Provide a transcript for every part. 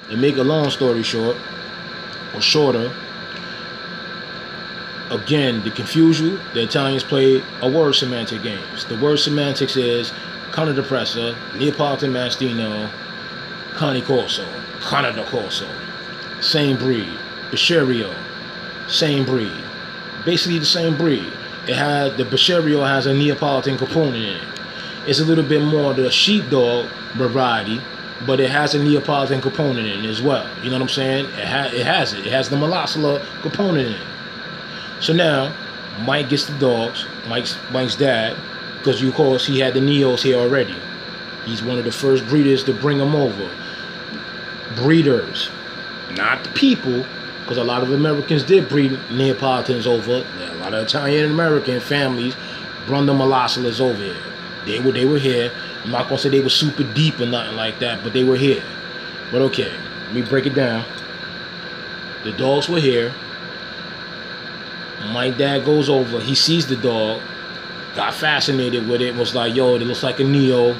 To make a long story short, or shorter, again, to confuse you, the Italians play a word semantic games. The word semantics is Cane da Presa, Neapolitan Mastino, Cane Corso, Cane da Corso, same breed. Becherio, same breed. Basically the same breed. The Becherio has a Neapolitan component in it. It's a little bit more the sheepdog variety, but it has a Neapolitan component in it as well. You know what I'm saying? It has it. It has the Malossola component in it. So now, Mike gets the dogs, Mike's dad, because of course he had the Neos here already. He's one of the first breeders to bring them over. Breeders, not the people, because a lot of Americans did breed Neapolitans over. A lot of Italian and American families brought the Malossolas over here. They were here. I'm not gonna say they were super deep or nothing like that, but they were here. But okay, let me break it down. The dogs were here. My dad goes over, he sees the dog, got fascinated with it, was like, yo, it looks like a Neo,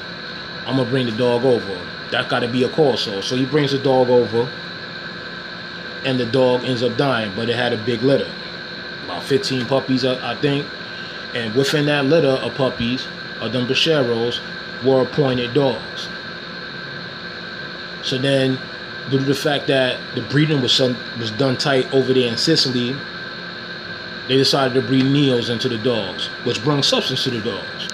I'm gonna bring the dog over. That gotta be a Corso. So he brings the dog over, and the dog ends up dying, but it had a big litter. About 15 puppies, I think. And within that litter of puppies, of them Becheros, were appointed dogs. So then, due to the fact that the breeding was done tight over there in Sicily, they decided to breed Neos into the dogs, which brung substance to the dogs.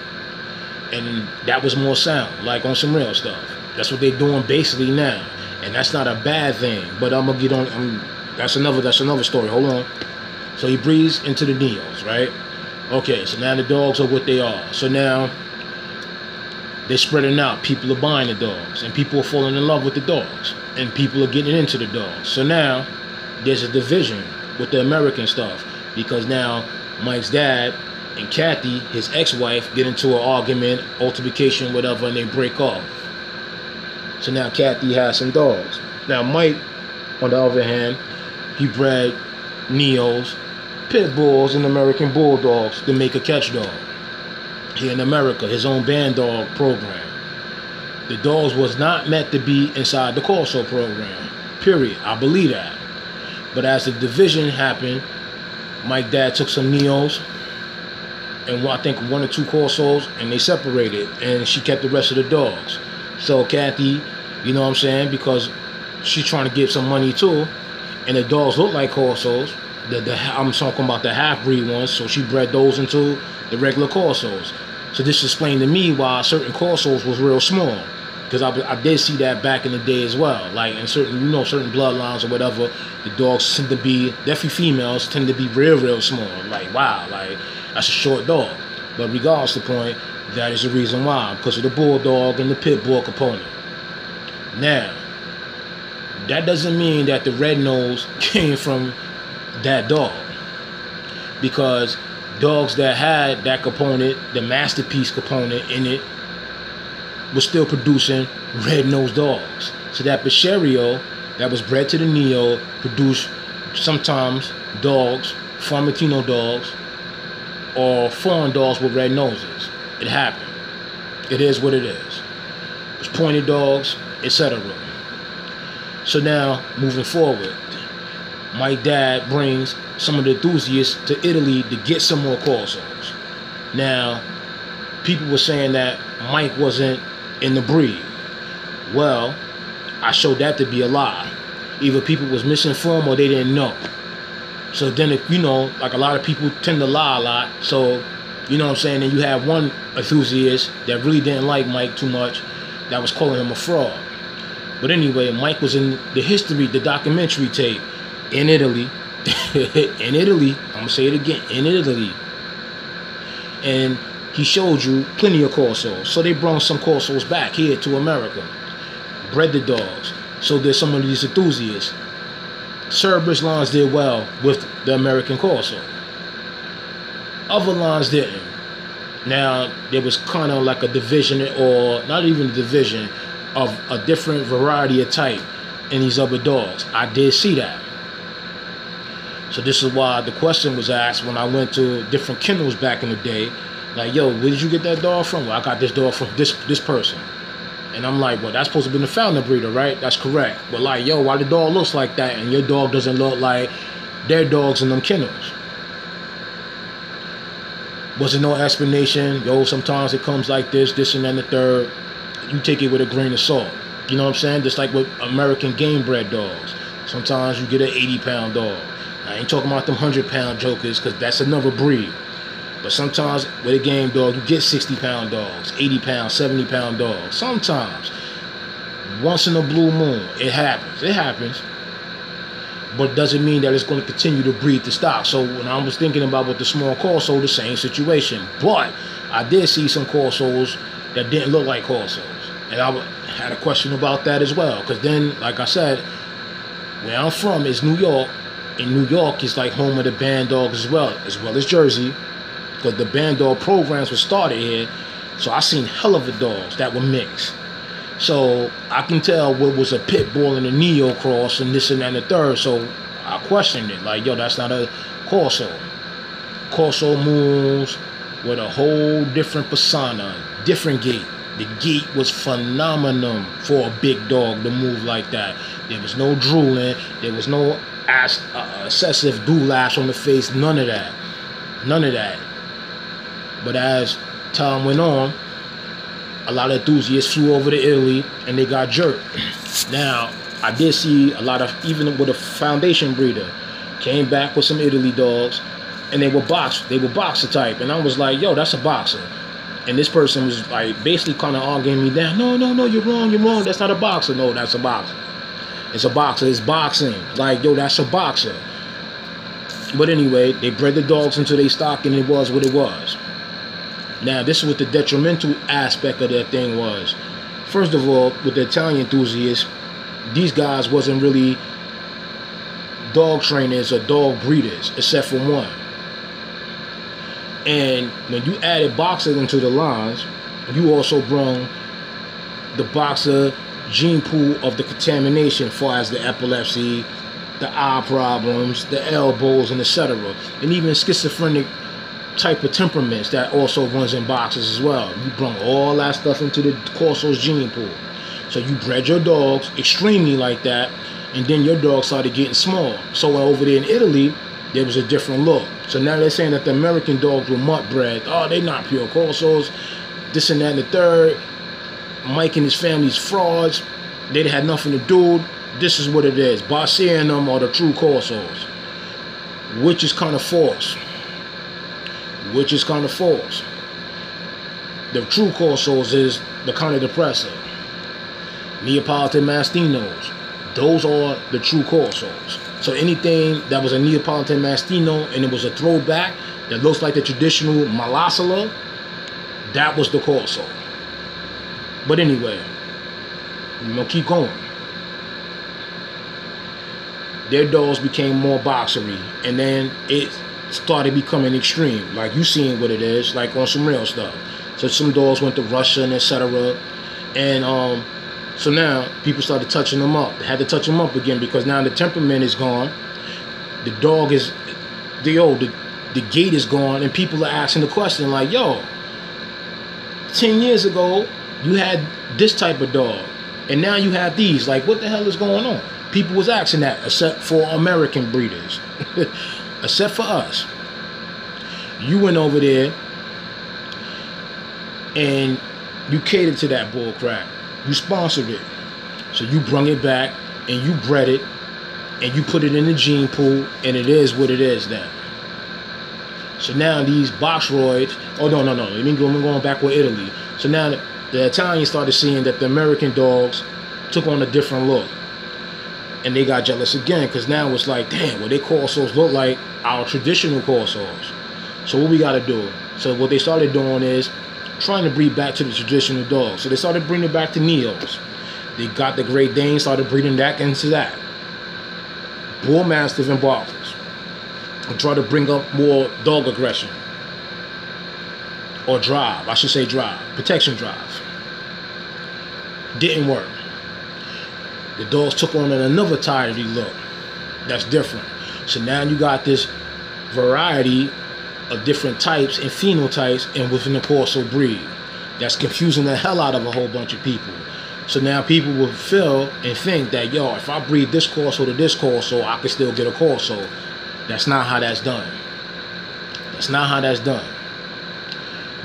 And that was more sound, like on some real stuff. That's what they're doing basically now. And that's not a bad thing, but I'm gonna get on, that's another story, hold on. So he breeds into the Neos, right? Okay, so now the dogs are what they are. So now, they're spreading out, people are buying the dogs, and people are falling in love with the dogs, and people are getting into the dogs. So now, there's a division with the American stuff. Because now Mike's dad and Kathy, his ex-wife, get into an argument, altercation, whatever, and they break off. So now Kathy has some dogs. Now Mike, on the other hand, he bred Neos, pit bulls, and American bulldogs to make a catch dog. Here in America, his own band dog program. The dogs was not meant to be inside the Corso program. Period. I believe that. But as the division happened, Mike's dad took some Neos and I think 1 or 2 Corsos, and they separated, and she kept the rest of the dogs. So Kathy, you know what I'm saying, because she's trying to get some money too, and the dogs look like Corsos. I'm talking about the half-breed ones, so she bred those into the regular Corsos. So this explained to me why certain Corsos was real small, because I did see that back in the day as well. Like in certain, certain bloodlines or whatever, the dogs tend to be, definitely females, tend to be real small. Like, wow, like, that's a short dog. But regardless of the point, that is the reason why, because of the bulldog and the pit bull component. Now, that doesn't mean that the red nose came from that dog, because dogs that had that component, the masterpiece component in it, was still producing red-nosed dogs. So that Becherio that was bred to the Neo produced sometimes dogs, Farmatino dogs, or foreign dogs with red noses. It happened. It is what it is. It's pointed dogs, etc. So now, moving forward, my dad brings some of the enthusiasts to Italy to get some more Corsos. Now, people were saying that Mike wasn't in the breed. Well, I showed that to be a lie. Either people was misinformed or they didn't know. So then, like a lot of people tend to lie a lot. So, you know what I'm saying? And you have one enthusiast that really didn't like Mike too much that was calling him a fraud. But anyway, Mike was in the documentary tape in Italy. In Italy, I'm going to say it again, in Italy. And he showed you plenty of Corsos. So they brought some Corsos back here to America. Bred the dogs. So there's some of these enthusiasts. Cerberus lines did well with the American Corso. Other lines didn't. Now, there was kind of like a division, or not even a division, of a different variety of type in these other dogs. I did see that. So this is why the question was asked when I went to different kennels back in the day. Like, yo, where did you get that dog from? Well, I got this dog from this person. And I'm like, well, that's supposed to be the founder breeder, right? That's correct. But like, yo, why the dog looks like that and your dog doesn't look like their dogs in them kennels? Wasn't no explanation. Yo, sometimes it comes like this and then the third. You take it with a grain of salt. You know what I'm saying? Just like with American game bred dogs. Sometimes you get an 80-pound dog. I ain't talking about them 100-pound jokers, because that's another breed. But sometimes with a game dog, you get 60-pound dogs, 80-pound, 70-pound dogs. Sometimes. Once in a blue moon, it happens. It happens. But doesn't mean that it's going to continue to breed the stock. So when I was thinking about with the small Corso, the same situation. But I did see some Corsos that didn't look like Corsos. And I had a question about that as well. Because then, like I said, where I'm from is New York. And New York is like home of the band dogs as well as Jersey. Because the band dog programs were started here. So I seen hell of a dogs that were mixed. So I can tell what was a pit bull and a neo cross and this and that and the third. So I questioned it. Like, yo, that's not a Corso. Corso moves with a whole different persona, different gait. The gait was phenomenal for a big dog to move like that. There was no drooling. There was no excessive doulash on the face. None of that. None of that. But as time went on, a lot of enthusiasts flew over to Italy and they got jerked. Now, I did see a lot of, even with a foundation breeder, came back with some Italy dogs and they were boxer type. And I was like, yo, that's a boxer. And this person was like basically kind of arguing me down. No, you're wrong. That's not a boxer. No, that's a boxer. It's a boxer. It's boxing. Like, yo, that's a boxer. But anyway, they bred the dogs into their stock and it was what it was. Now, this is what the detrimental aspect of that thing was. First of all, with the Italian enthusiasts, these guys wasn't really dog trainers or dog breeders, except for one. And when you added boxer into the lines, you also brought the boxer gene pool of the contamination, far as the epilepsy, the eye problems, the elbows, and etc. And even schizophrenic type of temperaments that also runs in boxes as well. You brought all that stuff into the Corso's gene pool. So you bred your dogs extremely like that, and then your dogs started getting small. So over there in Italy, there was a different look. So now they're saying that the American dogs were mutt bred. Oh, they're not pure Corsos, this and that and the third. Mike and his family's frauds. They had nothing to do. This is what it is. Bossier and them are the true Corsos, which is kind of false. The true Corsos is the kind of depressor. Neapolitan Mastinos. Those are the true Corsos. So anything that was a Neapolitan Mastino and it was a throwback that looks like the traditional Malossola, that was the Corso. But anyway, we're going to keep going. Their dogs became more boxery, and then it started becoming extreme. Like you seeing what it is, like on some real stuff. So some dogs went to Russia and etc. And so now people started touching them up. They had to touch them up again because now the temperament is gone. The dog is, the gait is gone, and people are asking the question like, yo, 10 years ago, you had this type of dog, and now you have these. Like, what the hell is going on? People was asking that, except for American breeders. Except for us. You went over there and you catered to that bull crap. You sponsored it. So you brung it back and you bred it and you put it in the gene pool, and it is what it is now. So now these boxroids, let me go, I'm going back with Italy. So now the Italians started seeing that the American dogs took on a different look. And they got jealous again, because now it's like, damn, well, they Corsos look like our traditional Corsos. So what we got to do? So what they started doing is trying to breed back to the traditional dogs. So they started bringing it back to Neos. They got the Great Dane, started breeding that into that. Bull Mastiff and Boxers. And try to bring up more dog aggression. Or drive, I should say drive. Protection drive. Didn't work. The dogs took on another tidy look that's different. So now you got this variety of different types and phenotypes and within the Corso breed. That's confusing the hell out of a whole bunch of people. So now people will feel and think that, yo, if I breed this Corso to this Corso, I can still get a Corso. That's not how that's done. That's not how that's done.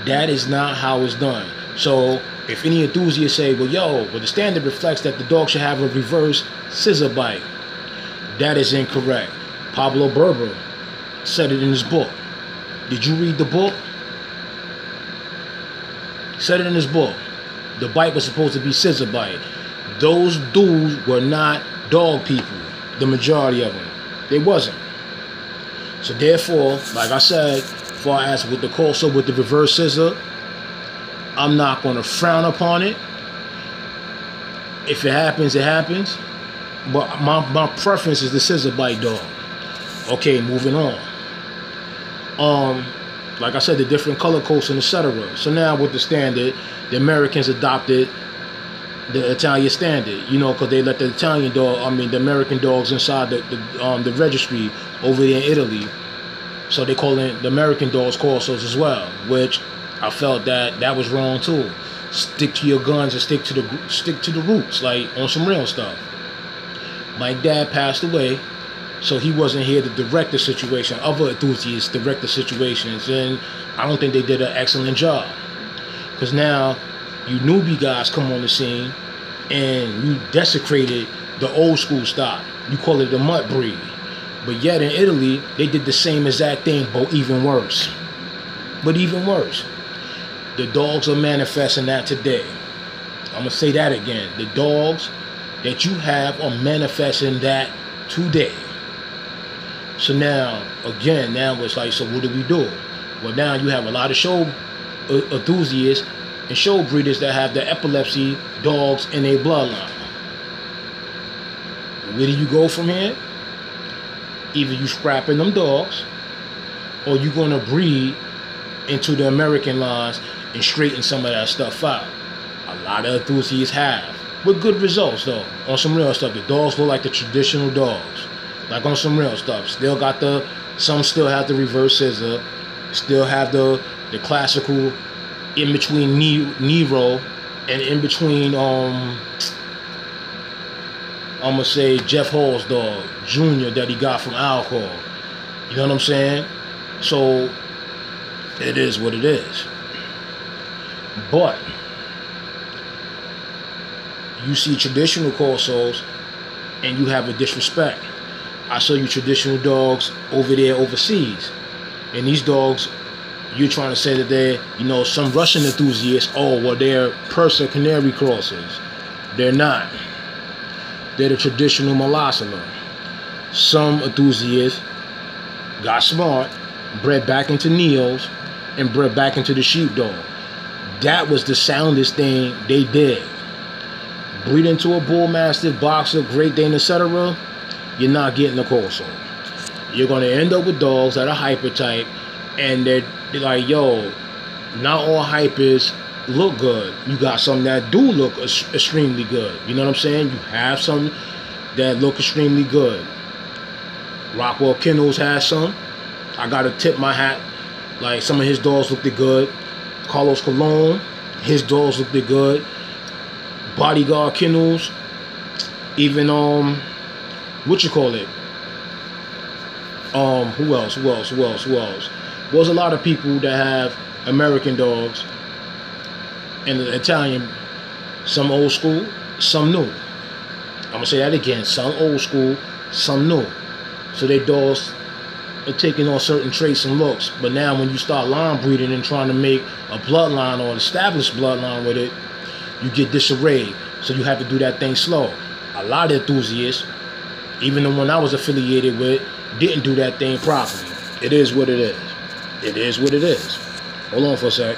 That is not how it's done. So if any enthusiasts say, well, yo, the standard reflects that the dog should have a reverse scissor bite, that is incorrect. Pablo Berber said it in his book. Did you read the book? He said it in his book. The bite was supposed to be scissor bite. Those dudes were not dog people, the majority of them. They wasn't. So therefore, like I said, as far as with the Corso with the reverse scissor, I'm not going to frown upon it. If it happens, it happens. But my preference is the scissor bite dog. Okay, moving on. Like I said, the different color coats and etc. So now with the standard, the Americans adopted the Italian standard, you know, because they let the Italian dog, the American dogs inside the registry over there in Italy. So they call it the American dogs Corsos as well, which I felt that was wrong too. Stick to your guns and stick to the roots, like on some real stuff. My dad passed away, so he wasn't here to direct the situation. Other enthusiasts direct the situations, and I don't think they did an excellent job. Because now you newbie guys come on the scene and you desecrated the old school stock. You call it the mutt breed. But yet in Italy, they did the same exact thing, but even worse. But even worse. The dogs are manifesting that today. I'm going to say that again. The dogs that you have are manifesting that today. So now, again, now it's like, so what do we do? Well, now you have a lot of show enthusiasts and show breeders that have the epilepsy dogs in their bloodline. Where do you go from here? Either you scrapping them dogs, or you're going to breed into the American lines and straighten some of that stuff out. A lot of enthusiasts have, with good results though. On some real stuff, the dogs look like the traditional dogs, like on some real stuff. Still got some still have the reverse scissor, still have the classical in between Nero and in between I'm gonna say Jeff Hall's dog, Junior, that he got from Alcohol. You know what I'm saying? So it is what it is. But you see traditional Corsos and you have a disrespect. I saw you traditional dogs over there overseas, and these dogs, you're trying to say that they're, you know, some Russian enthusiasts, oh, well, they're Persian Canary crosses. They're not. They're the traditional Malinois. Some enthusiasts got smart, bred back into Neos, and bred back into the sheepdog. That was the soundest thing they did. Breed into a bull mastiff, boxer, Great Dane, etc., you're not getting a Corso. You're going to end up with dogs that are hyper type, and they're like, yo, not all hypers look good. You got some that do look extremely good. You know what I'm saying? You have some that look extremely good. Rockwell Kennels has some. I got to tip my hat. Like, some of his dogs looked good. Carlos Colon, his dogs looked good. Bodyguard Kennels. Even, what you call it? Who else? There's a lot of people that have American dogs and the Italian, some old school, some new. I'm gonna say that again, some old school, some new. So their dogs are taking on certain traits and looks. But now when you start line breeding and trying to make a bloodline or an established bloodline with it, you get disarrayed. So you have to do that thing slow. A lot of enthusiasts, even the one I was affiliated with, didn't do that thing properly. It is what it is. It is what it is. Hold on for a sec.